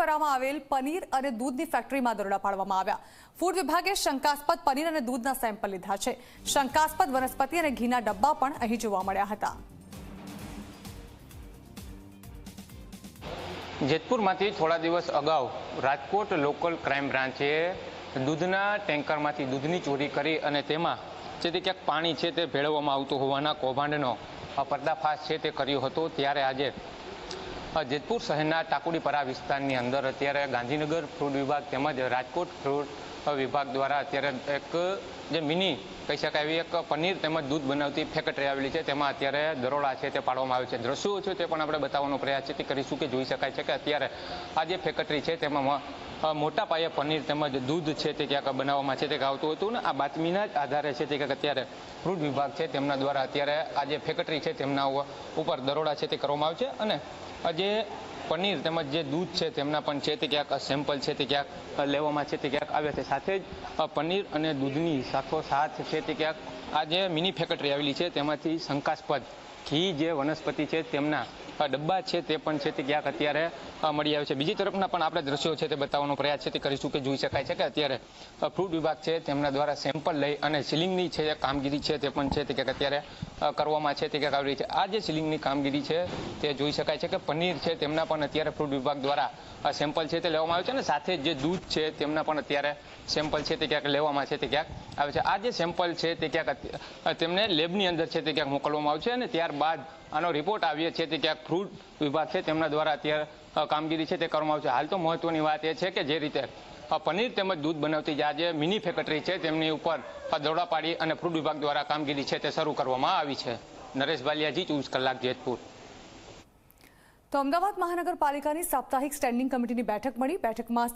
કરવામાં આવેલ પનીર અને દૂધની ફેક્ટરીમાં દરોડા પાડવામાં આવ્યા. ફૂડ વિભાગે શંકાસ્પદ પનીર અને દૂધના સેમ્પલ લીધા છે. શંકાસ્પદ વનસ્પતિ અને ઘીના ડબ્બા પણ અહીં જોવા મળ્યા હતા. જેતપુરમાંથી થોડા દિવસ અગાઉ રાજકોટ લોકલ ક્રાઇમ બ્રાન્ચે દૂધના ટેન્કરમાંથી દૂધની ચોરી કરી અને તેમાં જે તે ક્યાંક પાણી છે તે ભેળવવામાં આવતું હોવાના કૌભાંડનો પર્દાફાશ છે તે કર્યો હતો. ત્યારે આજે જેતપુર શહેરના ટાકુડીપરા વિસ્તારની અંદર અત્યારે ગાંધીનગર ફૂડ વિભાગ તેમજ રાજકોટ ફૂડ વિભાગ દ્વારા અત્યારે એક જે મિની કહી શકાય એવી એક પનીર તેમજ દૂધ બનાવતી ફેક્ટરી આવેલી છે તેમાં અત્યારે દરોડા છે તે પાડવામાં આવે છે. દ્રશ્યો છે તે પણ આપણે બતાવવાનો પ્રયાસ છે તે કરીશું કે જોઈ શકાય છે કે અત્યારે આ જે ફેક્ટરી છે તેમાં મોટા પાયે પનીર તેમજ દૂધ છે તે ક્યાંક બનાવવામાં છે તે આવતું હતું ને આ બાતમીના જ આધારે છે તે ક્યાંક અત્યારે ફૂડ વિભાગ છે તેમના દ્વારા અત્યારે આ જે ફેક્ટરી છે તેમના ઉપર દરોડા છે તે કરવામાં આવે છે અને જે પનીર તેમજ જે દૂધ છે તેમના પણ છે તે ક્યાંક સેમ્પલ છે તે ક્યાંક લેવામાં છે તે ક્યાંક આવ્યા છે. સાથે જ પનીર અને દૂધની સાથોસાથ છે તે ક્યાંક આ જે મિની ફેક્ટરી આવેલી છે તેમાંથી શંકાસ્પદ ઘી જે વનસ્પતિ છે તેમના ડબ્બા છે તે પણ છે તે ક્યાંક અત્યારે મળી આવે છે. બીજી તરફના પણ આપણે દ્રશ્યો છે તે બતાવવાનો પ્રયાસ છે તે કરીશું કે જોઈ શકાય છે કે અત્યારે ફૂડ વિભાગ છે તેમના દ્વારા સેમ્પલ લઈ અને સીલિંગની છે કામગીરી છે તે પણ છે તે ક્યાંક અત્યારે કરવામાં છે તે ક્યાંક આવી રહી છે. આ જે સીલિંગની કામગીરી છે તે જોઈ શકાય છે કે પનીર છે તેમના પણ અત્યારે ફૂડ વિભાગ દ્વારા સેમ્પલ છે તે લેવામાં આવે છે અને સાથે જે દૂધ છે તેમના પણ અત્યારે સેમ્પલ છે તે ક્યાંક લેવામાં છે તે ક્યાંક આવે છે. આ જે સેમ્પલ છે તે ક્યાંક તેમને લેબની અંદર છે તે ક્યાંક મોકલવામાં આવે છે અને ત્યારબાદ આનો રિપોર્ટ આવ્યો છે તે ક્યાંક ફૂડ વિભાગ છે તેમના દ્વારા અત્યારે કામગીરી છે તે કરવામાં આવે છે. હાલ તો મહત્વની વાત એ છે કે જે રીતે પનીર તેમજ દૂધ બનાવતી જે આજે મિની ફેક્ટરી છે તેમની ઉપર દરોડા પાડી અને ફૂડ વિભાગ દ્વારા કામગીરી છે તે શરૂ કરવામાં આવી છે. નરેશ બાલિયાજી, 24 કલાક, જેતપુર. તો અમદાવાદ મહાનગરપાલિકાની સાપ્તાહિક સ્ટેન્ડિંગ કમિટીની બેઠક મળી. બેઠકમાં